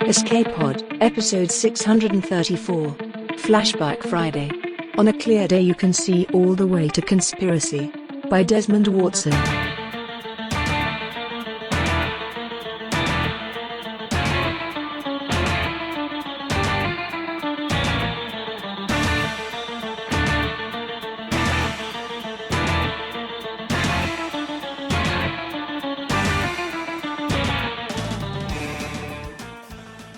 Escape Pod, episode 634. Flashback Friday. On a clear day you can see all the way to conspiracy. By Desmond Watson.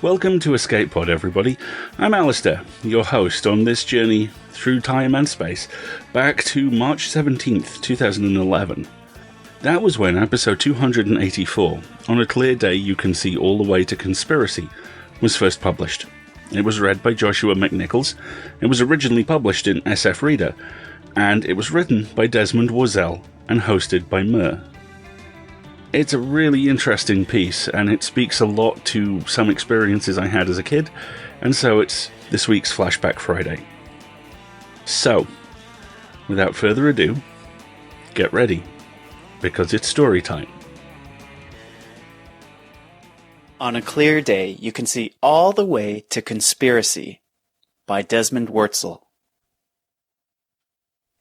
Welcome to Escape Pod, everybody. I'm Alistair, your host on this journey through time and space, back to March 17th, 2011. That was when episode 284, On a Clear Day You Can See All the Way to Conspiracy, was first published. It was read by Joshua McNichols, it was originally published in SF Reader, and it was written by Desmond Watson and hosted by Mur. It's a really interesting piece, and it speaks a lot to some experiences I had as a kid, and so it's this week's Flashback Friday. So, without further ado, get ready, because it's story time. On a Clear Day, You Can See All the Way to Conspiracy by Desmond Watson.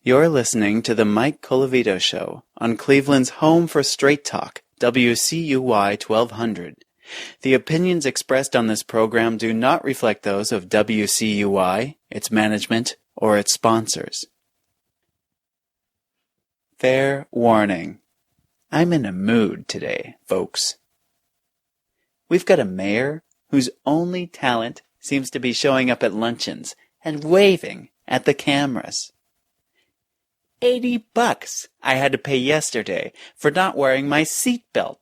You're listening to the Mike Colavito Show on Cleveland's home for straight talk, WCUY 1200. The opinions expressed on this program do not reflect those of WCUY, its management, or its sponsors. Fair warning. I'm in a mood today, folks. We've got a mayor whose only talent seems to be showing up at luncheons and waving at the cameras. $80 I had to pay yesterday for not wearing my seatbelt.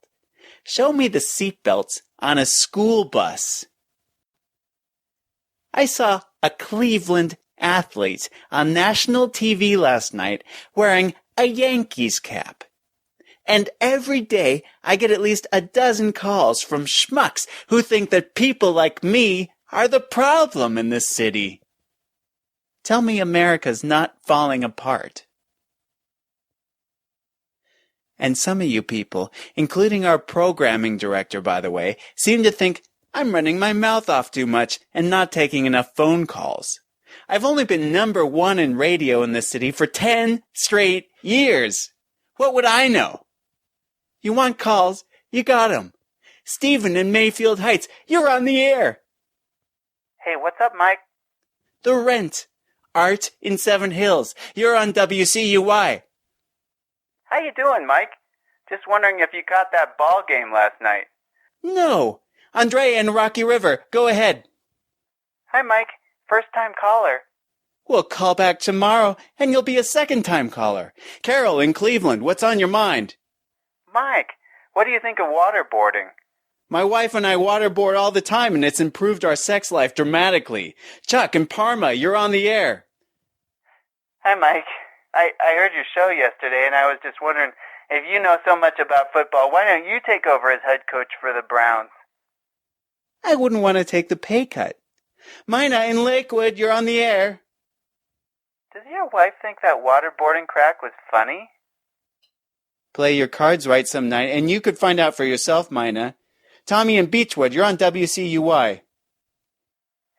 Show me the seatbelts on a school bus. I saw a Cleveland athlete on national TV last night wearing a Yankees cap. And every day I get at least a dozen calls from schmucks who think that people like me are the problem in this city. Tell me America's not falling apart. And some of you people, including our programming director, by the way, seem to think I'm running my mouth off too much and not taking enough phone calls. I've only been number one in radio in this city for 10 straight years. What would I know? You want calls? You got 'em. Stephen in Mayfield Heights, you're on the air. Hey, what's up, Mike? The Rent. Art in Seven Hills, you're on WCUY. How you doing, Mike? Just wondering if you caught that ball game last night. No. Andre and Rocky River, go ahead. Hi, Mike. First-time caller. We'll call back tomorrow, and you'll be a second-time caller. Carol in Cleveland, what's on your mind? Mike, what do you think of waterboarding? My wife and I waterboard all the time, and it's improved our sex life dramatically. Chuck in Parma, you're on the air. Hi, Mike. I heard your show yesterday, and I was just wondering, if you know so much about football, why don't you take over as head coach for the Browns? I wouldn't want to take the pay cut. Mina in Lakewood, you're on the air. Does your wife think that waterboarding crack was funny? Play your cards right some night, and you could find out for yourself, Mina. Tommy in Beechwood, you're on WCUY.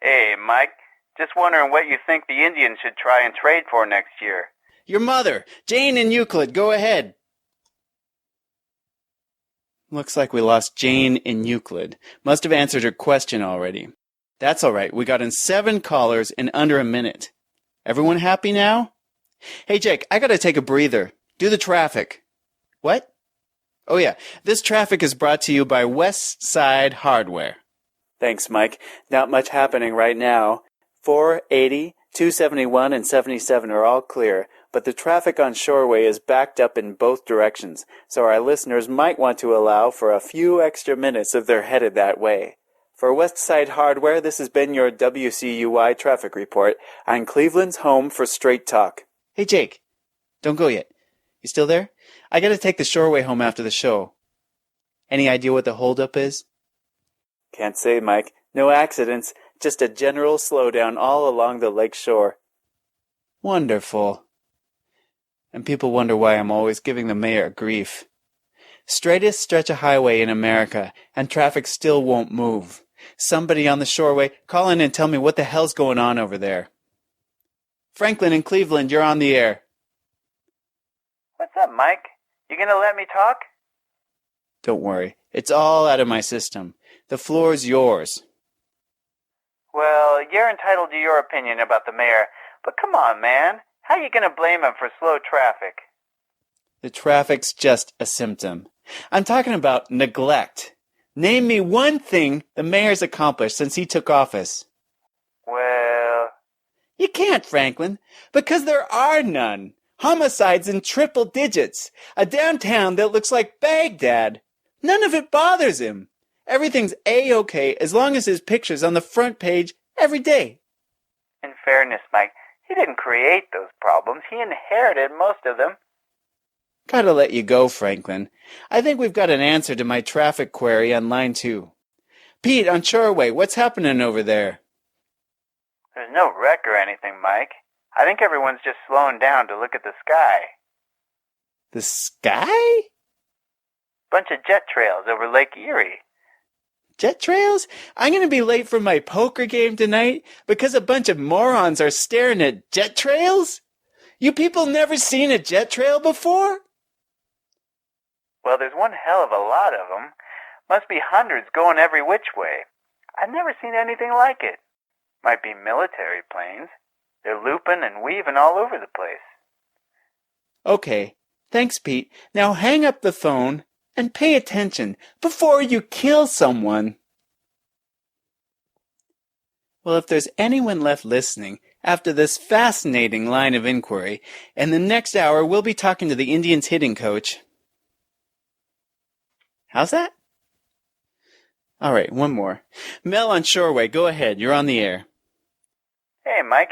Hey, Mike. Just wondering what you think the Indians should try and trade for next year. Your mother, Jane in Euclid, go ahead. Looks like we lost Jane in Euclid. Must have answered her question already. That's all right. We got in 7 callers in under a minute. Everyone happy now? Hey, Jake, I gotta take a breather. Do the traffic. What? Oh, yeah. This traffic is brought to you by West Side Hardware. Thanks, Mike. Not much happening right now. 480, 271, and 77 are all clear, but the traffic on Shoreway is backed up in both directions, so our listeners might want to allow for a few extra minutes if they're headed that way. For West Side Hardware, this has been your WCUY traffic report on Cleveland's home for straight talk. Hey, Jake, don't go yet. You still there? I gotta take the Shoreway home after the show. Any idea what the holdup is? Can't say, Mike. No accidents. Just a general slowdown all along the lake shore. Wonderful. And people wonder why I'm always giving the mayor grief. Straightest stretch of highway in America, and traffic still won't move. Somebody on the shoreway, call in and tell me what the hell's going on over there. Franklin in Cleveland, you're on the air. What's up, Mike? You gonna let me talk? Don't worry. It's all out of my system. The floor's yours. Well, you're entitled to your opinion about the mayor, but come on, man. How you gonna blame him for slow traffic? The traffic's just a symptom. I'm talking about neglect. Name me one thing the mayor's accomplished since he took office. Well... You can't, Franklin, because there are none. Homicides in triple digits. A downtown that looks like Baghdad. None of it bothers him. Everything's A-okay as long as his picture's on the front page every day. In fairness, Mike, he didn't create those problems. He inherited most of them. Gotta let you go, Franklin. I think we've got an answer to my traffic query on line 2. Pete, on Shoreway, what's happening over there? There's no wreck or anything, Mike. I think everyone's just slowing down to look at the sky. The sky? Bunch of jet trails over Lake Erie. Jet trails? I'm gonna be late for my poker game tonight because a bunch of morons are staring at jet trails? You people never seen a jet trail before? Well, there's one hell of a lot of them. Must be hundreds going every which way. I've never seen anything like it. Might be military planes. They're looping and weaving all over the place. Okay, thanks, Pete. Now hang up the phone and pay attention before you kill someone. Well, if there's anyone left listening after this fascinating line of inquiry, in the next hour we'll be talking to the Indians' hitting coach. How's that? All right, one more. Mel on Shoreway, go ahead. You're on the air. Hey, Mike.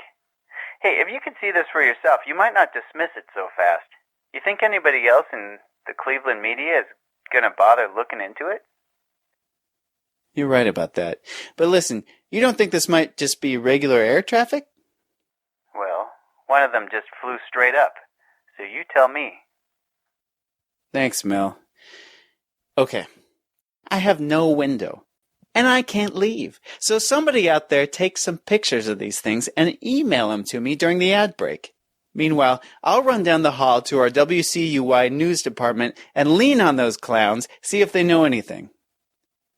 Hey, if you could see this for yourself, you might not dismiss it so fast. You think anybody else in the Cleveland media is going to bother looking into it? You're right about that. But listen, you don't think this might just be regular air traffic? Well, one of them just flew straight up. So you tell me. Thanks, Mel. Okay. I have no window. And I can't leave. So somebody out there take some pictures of these things and email them to me during the ad break. Meanwhile, I'll run down the hall to our WCUY news department and lean on those clowns, see if they know anything.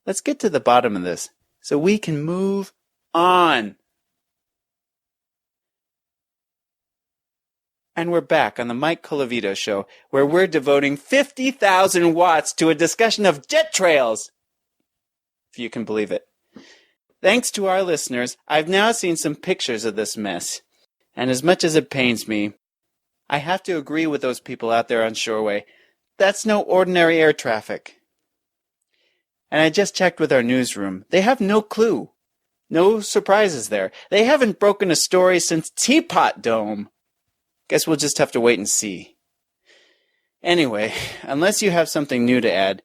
Let's get to the bottom of this so we can move on. And we're back on the Mike Colavito Show, where we're devoting 50,000 watts to a discussion of jet trails. If you can believe it. Thanks to our listeners, I've now seen some pictures of this mess. And as much as it pains me, I have to agree with those people out there on Shoreway. That's no ordinary air traffic. And I just checked with our newsroom. They have no clue. No surprises there. They haven't broken a story since Teapot Dome. Guess we'll just have to wait and see. Anyway, unless you have something new to add,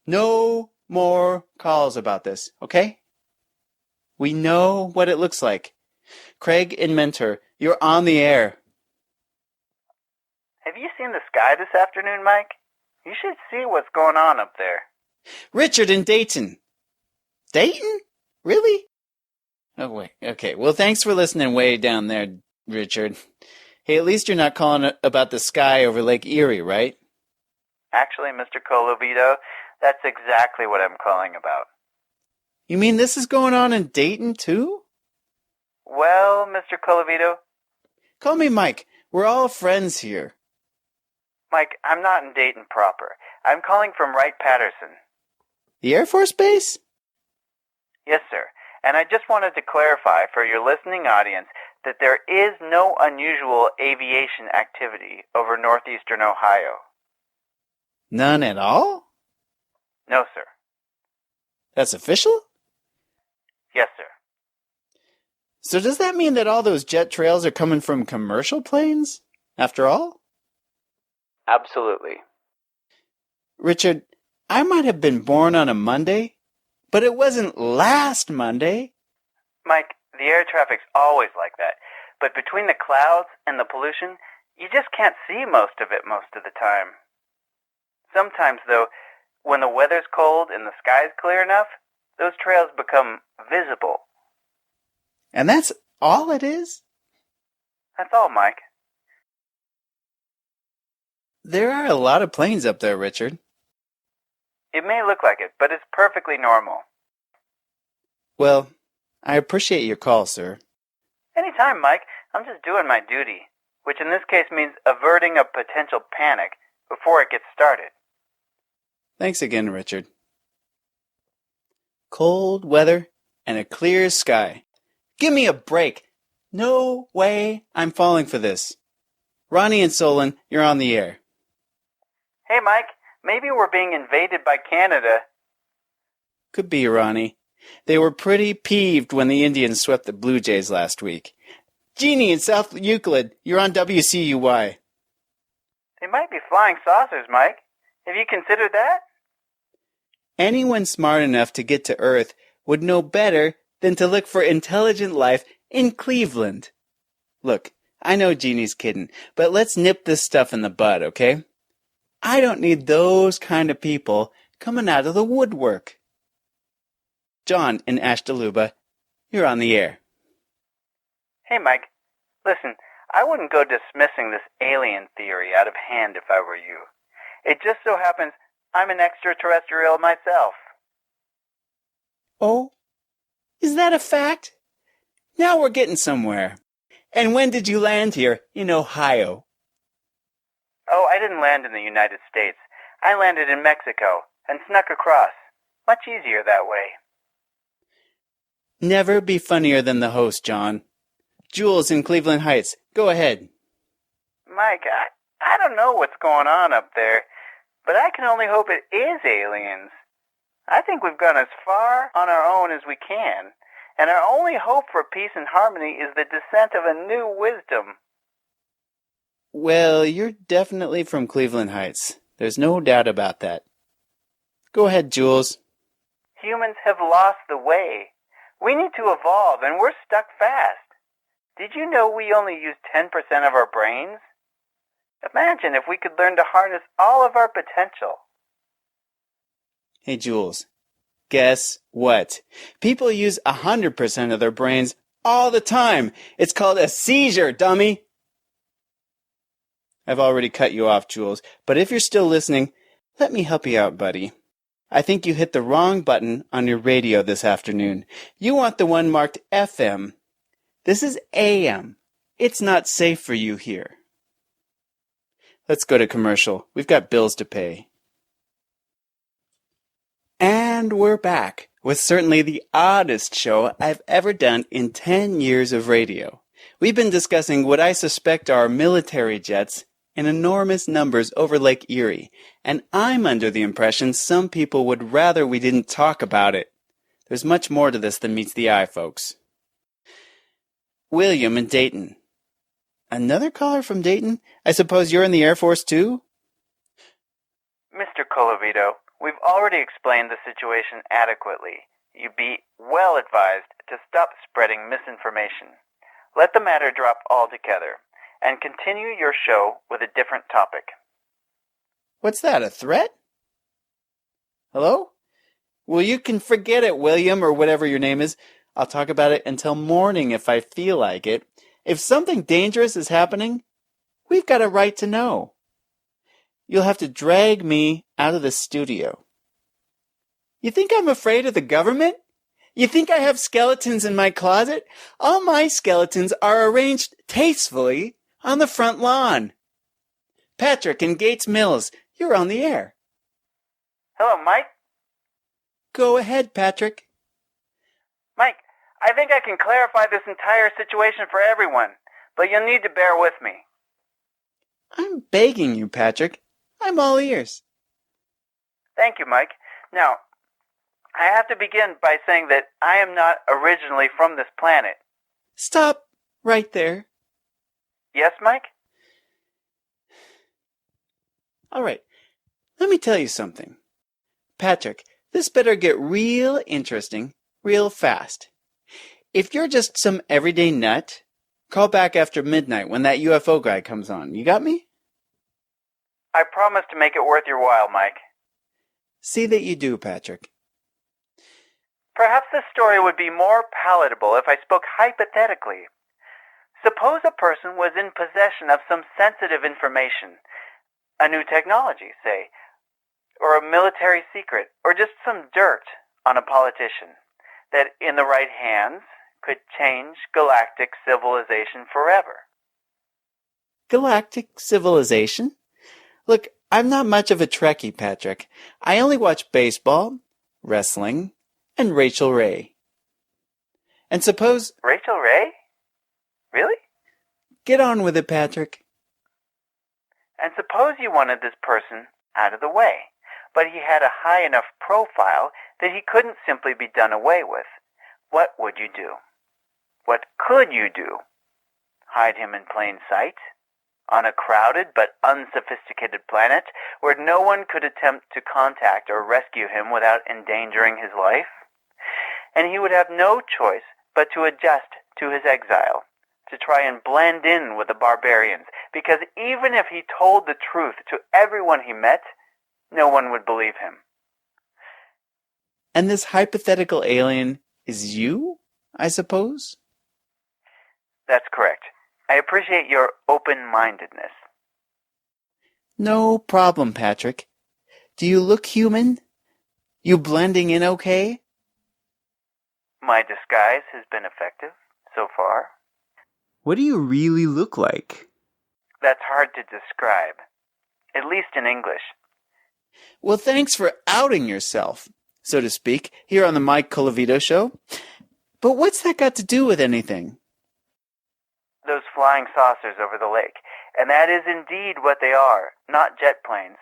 no more calls about this, okay? We know what it looks like. Craig and Mentor, you're on the air. Have you seen the sky this afternoon, Mike? You should see what's going on up there. Richard in Dayton. Dayton? Really? Oh, wait. Okay. Well, thanks for listening way down there, Richard. Hey, at least you're not calling about the sky over Lake Erie, right? Actually, Mr. Colavito, that's exactly what I'm calling about. You mean this is going on in Dayton, too? Well, Mr. Colavito? Call me Mike. We're all friends here. Mike, I'm not in Dayton proper. I'm calling from Wright-Patterson. The Air Force Base? Yes, sir. And I just wanted to clarify for your listening audience that there is no unusual aviation activity over northeastern Ohio. None at all? No, sir. That's official? Yes, sir. So does that mean that all those jet trails are coming from commercial planes, after all? Absolutely. Richard, I might have been born on a Monday, but it wasn't last Monday. Mike, the air traffic's always like that. But between the clouds and the pollution, you just can't see most of it most of the time. Sometimes, though, when the weather's cold and the sky's clear enough, those trails become visible. And that's all it is? That's all, Mike. There are a lot of planes up there, Richard. It may look like it, but it's perfectly normal. Well, I appreciate your call, sir. Anytime, Mike. I'm just doing my duty, which in this case means averting a potential panic before it gets started. Thanks again, Richard. Cold weather and a clear sky. Give me a break. No way I'm falling for this. Ronnie and Solon, you're on the air. Hey, Mike. Maybe we're being invaded by Canada. Could be, Ronnie. They were pretty peeved when the Indians swept the Blue Jays last week. Jeannie in South Euclid, you're on WCUY. They might be flying saucers, Mike. Have you considered that? Anyone smart enough to get to Earth would know better than to look for intelligent life in Cleveland. Look, I know Jeannie's kidding, but let's nip this stuff in the bud, okay? I don't need those kind of people coming out of the woodwork. John in Ashtaluba, you're on the air. Hey, Mike. Listen, I wouldn't go dismissing this alien theory out of hand if I were you. It just so happens I'm an extraterrestrial myself. Oh? Is that a fact? Now we're getting somewhere. And when did you land here in Ohio? Oh, I didn't land in the United States. I landed in Mexico and snuck across. Much easier that way. Never be funnier than the host, John. Jules in Cleveland Heights, go ahead. Mike, I don't know what's going on up there, but I can only hope it is aliens. I think we've gone as far on our own as we can, and our only hope for peace and harmony is the descent of a new wisdom. Well, you're definitely from Cleveland Heights. There's no doubt about that. Go ahead, Jules. Humans have lost the way. We need to evolve, and we're stuck fast. Did you know we only use 10% of our brains? Imagine if we could learn to harness all of our potential. Hey, Jules, guess what? People use 100% of their brains all the time. It's called a seizure, dummy. I've already cut you off, Jules, but if you're still listening, let me help you out, buddy. I think you hit the wrong button on your radio this afternoon. You want the one marked FM. This is AM. It's not safe for you here. Let's go to commercial. We've got bills to pay. And we're back with certainly the oddest show I've ever done in 10 years of radio. We've been discussing what I suspect are military jets in enormous numbers over Lake Erie, and I'm under the impression some people would rather we didn't talk about it. There's much more to this than meets the eye, folks. William in Dayton. Another caller from Dayton? I suppose you're in the Air Force too? Mr. Colavito, we've already explained the situation adequately. You'd be well advised to stop spreading misinformation. Let the matter drop altogether, and continue your show with a different topic. What's that, a threat? Hello? Well, you can forget it, William, or whatever your name is. I'll talk about it until morning if I feel like it. If something dangerous is happening, we've got a right to know. You'll have to drag me out of the studio. You think I'm afraid of the government? You think I have skeletons in my closet? All my skeletons are arranged tastefully on the front lawn. Patrick in Gates Mills, you're on the air. Hello, Mike. Go ahead, Patrick. Mike, I think I can clarify this entire situation for everyone, but you'll need to bear with me. I'm begging you, Patrick. I'm all ears. Thank you, Mike. Now, I have to begin by saying that I am not originally from this planet. Stop right there. Yes, Mike? All right, let me tell you something. Patrick, this better get real interesting real fast. If you're just some everyday nut, call back after midnight when that UFO guy comes on. You got me? I promise to make it worth your while, Mike. See that you do, Patrick. Perhaps this story would be more palatable if I spoke hypothetically. Suppose a person was in possession of some sensitive information, a new technology, say, or a military secret, or just some dirt on a politician, that in the right hands could change galactic civilization forever. Galactic civilization? Look, I'm not much of a Trekkie, Patrick. I only watch baseball, wrestling, and Rachel Ray. And suppose... Rachel Ray? Really? Get on with it, Patrick. And suppose you wanted this person out of the way, but he had a high enough profile that he couldn't simply be done away with. What would you do? What could you do? Hide him in plain sight? On a crowded but unsophisticated planet where no one could attempt to contact or rescue him without endangering his life? And he would have no choice but to adjust to his exile, to try and blend in with the barbarians, because even if he told the truth to everyone he met, no one would believe him. And this hypothetical alien is you, I suppose? That's correct. I appreciate your open-mindedness. No problem, Patrick. Do you look human? You blending in okay? My disguise has been effective so far. What do you really look like? That's hard to describe, at least in English. Well, thanks for outing yourself, so to speak, here on the Mike Colavito Show. But what's that got to do with anything? Those flying saucers over the lake, and that is indeed what they are, not jet planes,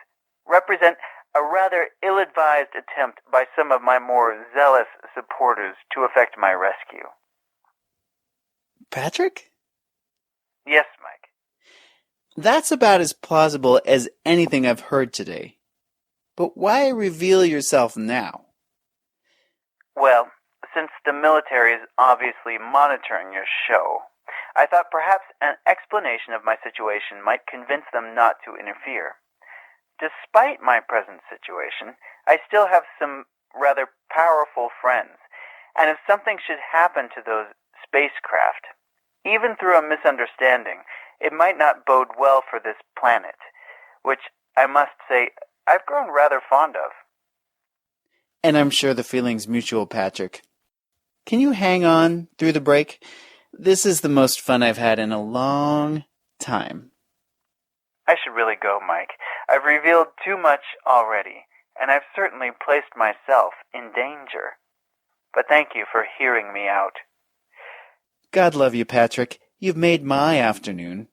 represent a rather ill-advised attempt by some of my more zealous supporters to effect my rescue. Patrick? Yes, Mike. That's about as plausible as anything I've heard today. But why reveal yourself now? Well, since the military is obviously monitoring your show, I thought perhaps an explanation of my situation might convince them not to interfere. Despite my present situation, I still have some rather powerful friends, and if something should happen to those spacecraft, even through a misunderstanding, it might not bode well for this planet, which I must say I've grown rather fond of. And I'm sure the feeling's mutual, Patrick. Can you hang on through the break? This is the most fun I've had in a long time. I should really go, Mike. I've revealed too much already, and I've certainly placed myself in danger. But thank you for hearing me out. God love you, Patrick. You've made my afternoon.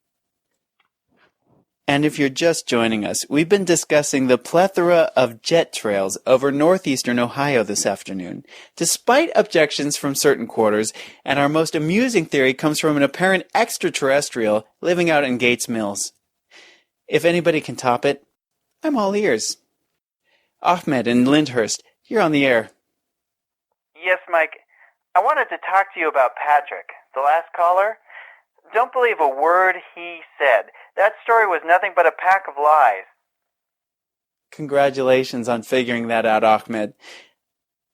And if you're just joining us, we've been discussing the plethora of jet trails over northeastern Ohio this afternoon, despite objections from certain quarters, and our most amusing theory comes from an apparent extraterrestrial living out in Gates Mills. If anybody can top it, I'm all ears. Ahmed in Lyndhurst, you're on the air. Yes, Mike. I wanted to talk to you about Patrick, the last caller. Don't believe a word he said. That story was nothing but a pack of lies. Congratulations on figuring that out, Ahmed.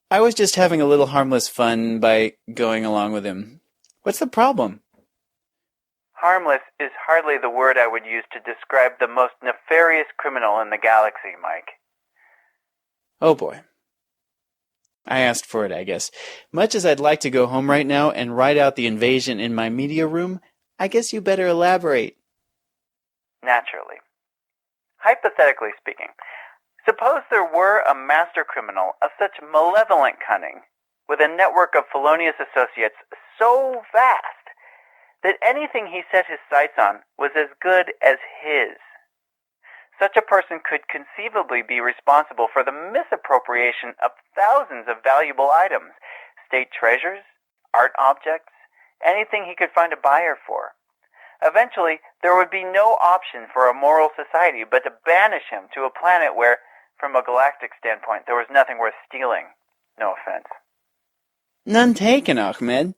I was just having a little harmless fun by going along with him. What's the problem? Harmless is hardly the word I would use to describe the most nefarious criminal in the galaxy, Mike. Oh boy. I asked for it, I guess. Much as I'd like to go home right now and write out the invasion in my media room, I guess you better elaborate. Naturally. Hypothetically speaking, suppose there were a master criminal of such malevolent cunning, with a network of felonious associates so vast that anything he set his sights on was as good as his. Such a person could conceivably be responsible for the misappropriation of thousands of valuable items, state treasures, art objects, anything he could find a buyer for. Eventually, there would be no option for a moral society but to banish him to a planet where, from a galactic standpoint, there was nothing worth stealing. No offense. None taken, Ahmed.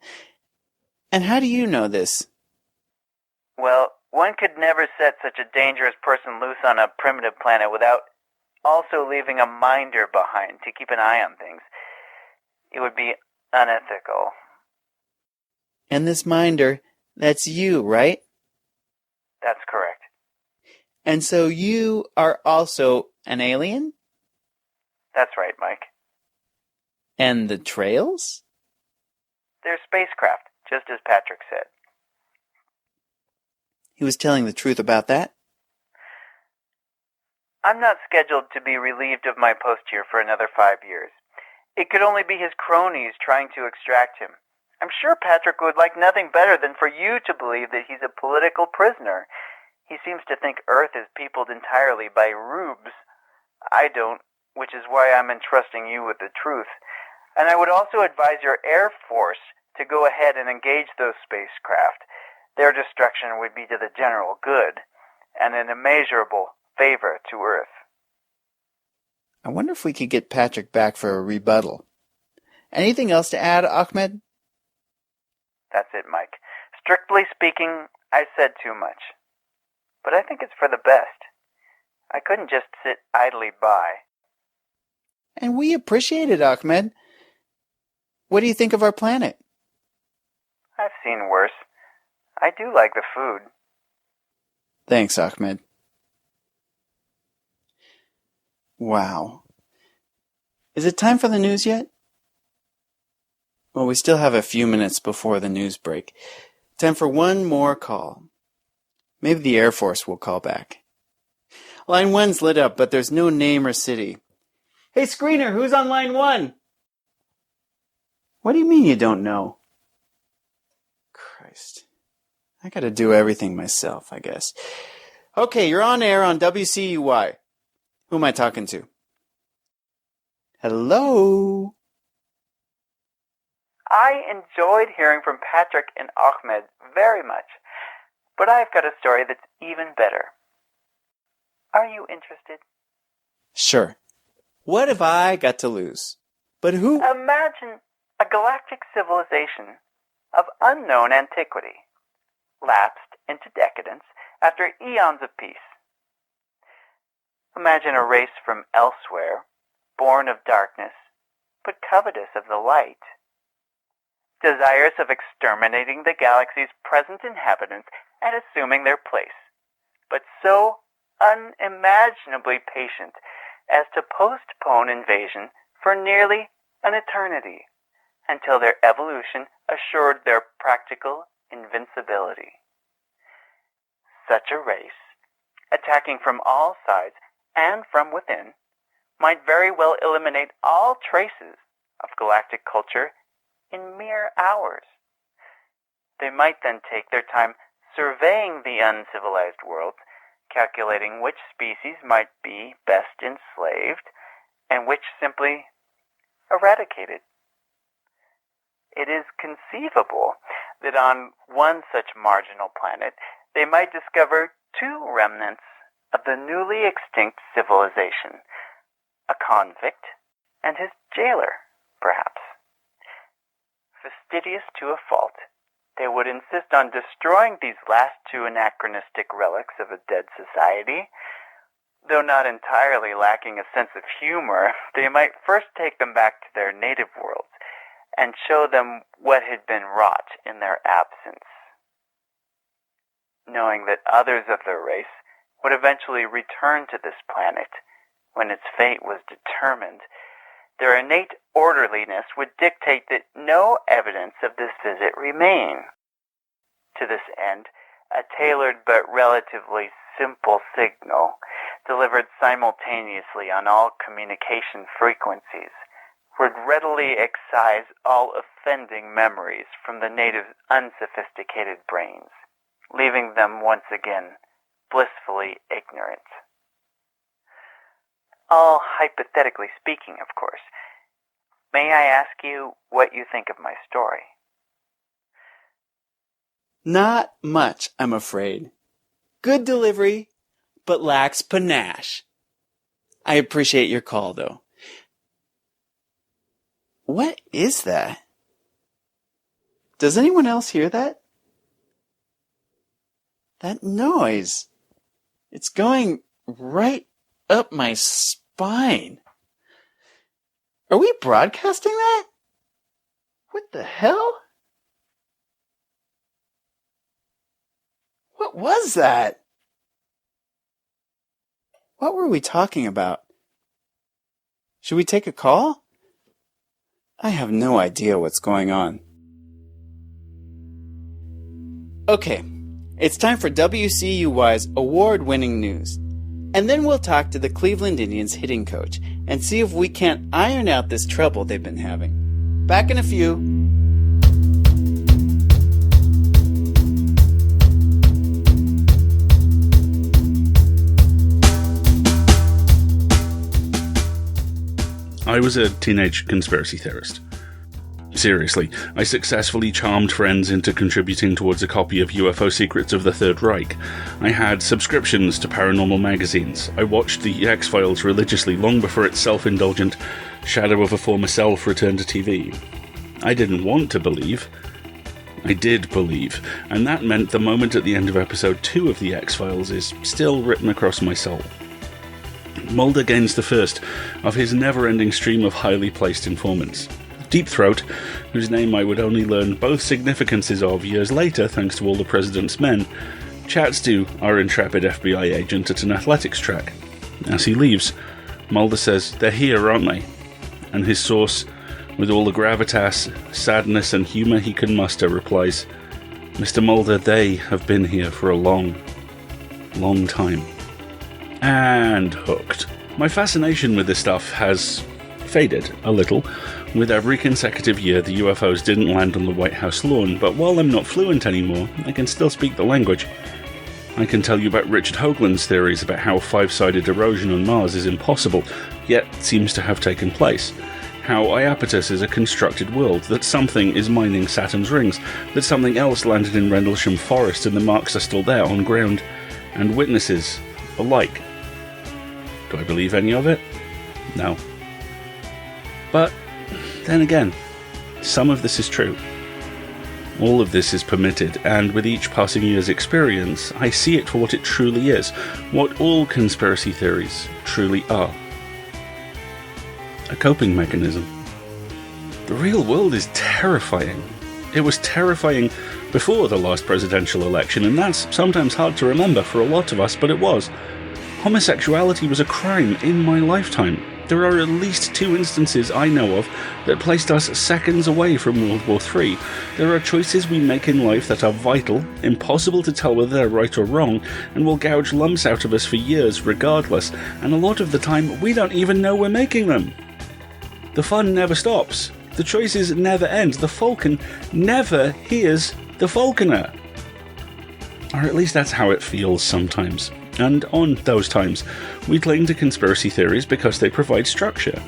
And how do you know this? Well, one could never set such a dangerous person loose on a primitive planet without also leaving a minder behind to keep an eye on things. It would be unethical. And this minder, that's you, right? That's correct. And so you are also an alien? That's right, Mike. And the trails? They're spacecraft, just as Patrick said. He was telling the truth about that? I'm not scheduled to be relieved of my post here for another 5 years. It could only be his cronies trying to extract him. I'm sure Patrick would like nothing better than for you to believe that he's a political prisoner. He seems to think Earth is peopled entirely by rubes. I don't, which is why I'm entrusting you with the truth. And I would also advise your Air Force to go ahead and engage those spacecraft. Their destruction would be to the general good, and an immeasurable favor to Earth. I wonder if we could get Patrick back for a rebuttal. Anything else to add, Ahmed? That's it, Mike. Strictly speaking, I said too much. But I think it's for the best. I couldn't just sit idly by. And we appreciate it, Ahmed. What do you think of our planet? I've seen worse. I do like the food. Thanks, Ahmed. Wow. Is it time for the news yet? Well, we still have a few minutes before the news break. Time for one more call. Maybe the Air Force will call back. Line 1's lit up, but there's no name or city. Hey, screener, who's on line 1? What do you mean you don't know? Christ. I gotta do everything myself, I guess. Okay, you're on air on WCUY. Who am I talking to? Hello? I enjoyed hearing from Patrick and Ahmed very much, but I've got a story that's even better. Are you interested? Sure. What have I got to lose? But who? Imagine a galactic civilization of unknown antiquity, lapsed into decadence after eons of peace. Imagine a race from elsewhere, born of darkness, but covetous of the light, desirous of exterminating the galaxy's present inhabitants and assuming their place, but so unimaginably patient as to postpone invasion for nearly an eternity, until their evolution assured their practical invincibility. Such a race, attacking from all sides and from within, might very well eliminate all traces of galactic culture in mere hours. They might then take their time surveying the uncivilized world, calculating which species might be best enslaved and which simply eradicated. It is conceivable that on one such marginal planet they might discover two remnants of the newly extinct civilization, a convict and his jailer, perhaps. Fastidious to a fault, they would insist on destroying these last two anachronistic relics of a dead society. Though not entirely lacking a sense of humor, they might first take them back to their native worlds and show them what had been wrought in their absence. Knowing that others of their race would eventually return to this planet when its fate was determined, their innate orderliness would dictate that no evidence of this visit remain. To this end, a tailored but relatively simple signal, delivered simultaneously on all communication frequencies, would readily excise all offending memories from the natives' unsophisticated brains, leaving them once again blissfully ignorant. All hypothetically speaking, of course. May I ask you what you think of my story? Not much, I'm afraid. Good delivery, but lacks panache. I appreciate your call, though. What is that? Does anyone else hear that? That noise. It's going right up my spine. Are we broadcasting that? What the hell? What was that? What were we talking about? Should we take a call? I have no idea what's going on. Okay, it's time for WCUY's award-winning news. And then we'll talk to the Cleveland Indians hitting coach and see if we can't iron out this trouble they've been having. Back in a few. I was a teenage conspiracy theorist. Seriously, I successfully charmed friends into contributing towards a copy of UFO Secrets of the Third Reich. I had subscriptions to paranormal magazines. I watched The X-Files religiously long before its self-indulgent shadow of a former self returned to TV. I didn't want to believe. I did believe, and that meant the moment at the end of episode 2 of The X-Files is still written across my soul. Mulder gains the first of his never-ending stream of highly placed informants. Deep Throat, whose name I would only learn both significances of years later thanks to all the President's Men, chats to our intrepid FBI agent at an athletics track. As he leaves, Mulder says, "They're here, aren't they?" And his source, with all the gravitas, sadness and humour he can muster, replies, "Mr. Mulder, they have been here for a long, long time." And hooked. My fascination with this stuff has faded a little. With every consecutive year, the UFOs didn't land on the White House lawn, but while I'm not fluent anymore, I can still speak the language. I can tell you about Richard Hoagland's theories about how five-sided erosion on Mars is impossible, yet seems to have taken place. How Iapetus is a constructed world, that something is mining Saturn's rings, that something else landed in Rendlesham Forest and the marks are still there on ground, and witnesses alike. Do I believe any of it? No. But then again, some of this is true. All of this is permitted, and with each passing year's experience, I see it for what it truly is, what all conspiracy theories truly are. A coping mechanism. The real world is terrifying. It was terrifying before the last presidential election, and that's sometimes hard to remember for a lot of us, but it was. Homosexuality was a crime in my lifetime. There are at least 2 instances I know of that placed us seconds away from World War III. There are choices we make in life that are vital, impossible to tell whether they're right or wrong, and will gouge lumps out of us for years regardless, and a lot of the time we don't even know we're making them. The fun never stops. The choices never end. The falcon never hears the falconer. Or at least that's how it feels sometimes. And on those times, we cling to conspiracy theories because they provide structure.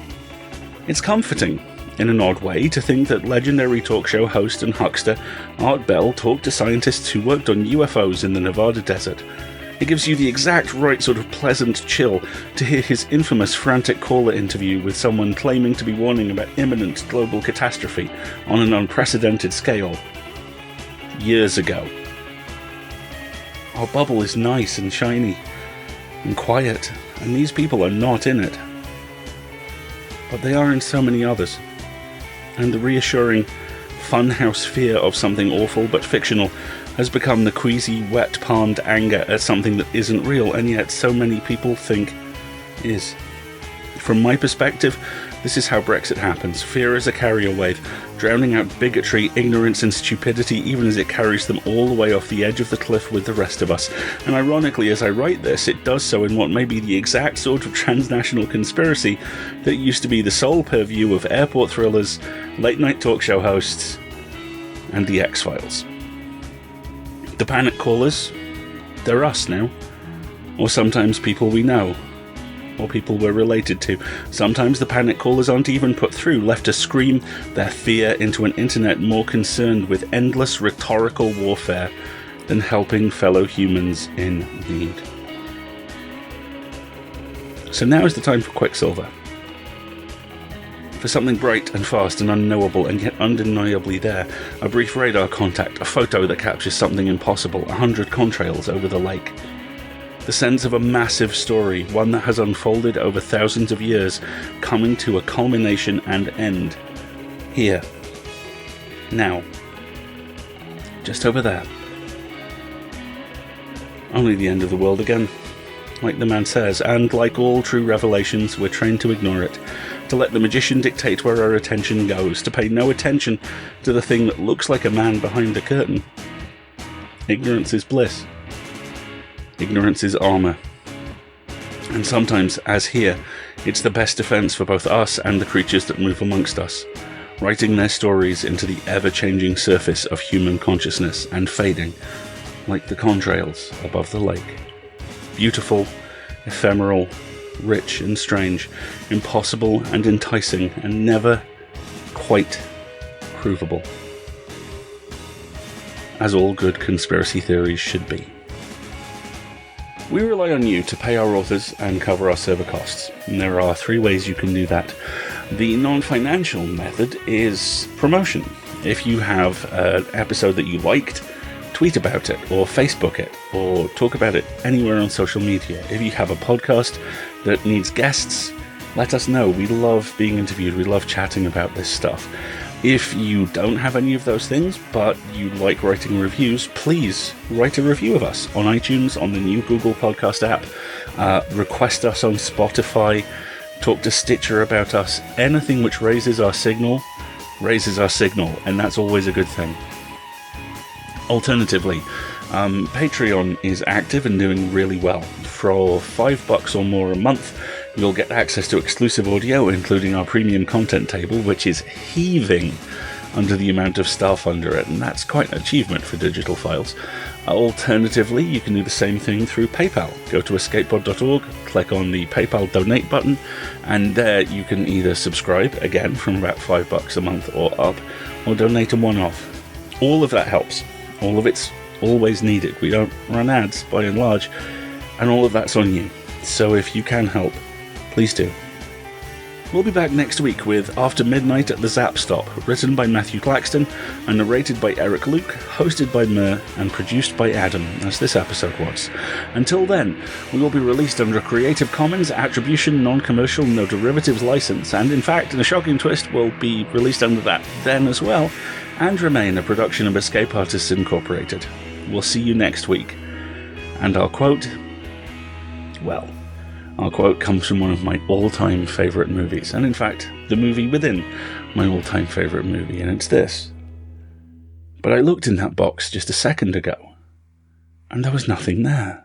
It's comforting, in an odd way, to think that legendary talk show host and huckster Art Bell talked to scientists who worked on UFOs in the Nevada desert. It gives you the exact right sort of pleasant chill to hear his infamous frantic caller interview with someone claiming to be warning about imminent global catastrophe on an unprecedented scale. Years ago. Our bubble is nice and shiny and quiet, and these people are not in it. But they are in so many others. And the reassuring, funhouse fear of something awful but fictional has become the queasy, wet-palmed anger at something that isn't real, and yet so many people think is. From my perspective, this is how Brexit happens. Fear is a carrier wave, drowning out bigotry, ignorance and stupidity even as it carries them all the way off the edge of the cliff with the rest of us. And ironically, as I write this, it does so in what may be the exact sort of transnational conspiracy that used to be the sole purview of airport thrillers, late-night talk show hosts, and the X-Files. The panic callers, they're us now. Or sometimes people we know. Or people we're related to. Sometimes the panic callers aren't even put through, left to scream their fear into an internet more concerned with endless rhetorical warfare than helping fellow humans in need. So now is the time for Quicksilver. For something bright and fast and unknowable and yet undeniably there, a brief radar contact, a photo that captures something impossible, 100 contrails over the lake. The sense of a massive story, one that has unfolded over thousands of years, coming to a culmination and end. Here. Now, just over there, only the end of the world again, like the man says, and like all true revelations, we're trained to ignore it, to let the magician dictate where our attention goes, to pay no attention to the thing that looks like a man behind the curtain. Ignorance is bliss. Ignorance is armour. And sometimes, as here, it's the best defence for both us and the creatures that move amongst us, writing their stories into the ever-changing surface of human consciousness and fading, like the contrails above the lake. Beautiful, ephemeral, rich and strange, impossible and enticing, and never quite provable. As all good conspiracy theories should be. We rely on you to pay our authors and cover our server costs, and there are 3 ways you can do that. The non-financial method is promotion. If you have an episode that you liked, tweet about it, or Facebook it, or talk about it anywhere on social media. If you have a podcast that needs guests, let us know. We love being interviewed. We love chatting about this stuff. If you don't have any of those things, but you like writing reviews, please write a review of us on iTunes, on the new Google Podcast app. Request us on Spotify. Talk to Stitcher about us. Anything which raises our signal, and that's always a good thing. Alternatively, Patreon is active and doing really well. For $5 or more a month, you'll get access to exclusive audio, including our premium content table, which is heaving under the amount of stuff under it, and that's quite an achievement for digital files. Alternatively, you can do the same thing through PayPal. Go to escapepod.org, click on the PayPal donate button, and there you can either subscribe, again from about $5 a month or up, or donate a one-off. All of that helps. All of it's always needed. We don't run ads, by and large, and all of that's on you. So if you can help, please do. We'll be back next week with After Midnight at the Zap Stop, written by Matthew Claxton and narrated by Eric Luke, hosted by Mer, and produced by Adam, as this episode was. Until then, we will be released under a Creative Commons Attribution Non-Commercial No Derivatives license, and in fact, in a shocking twist, will be released under that then as well, and remain a production of Escape Artists Incorporated. We'll see you next week. And our quote comes from one of my all-time favourite movies, and in fact, the movie within my all-time favourite movie, and it's this. But I looked in that box just a second ago, and there was nothing there.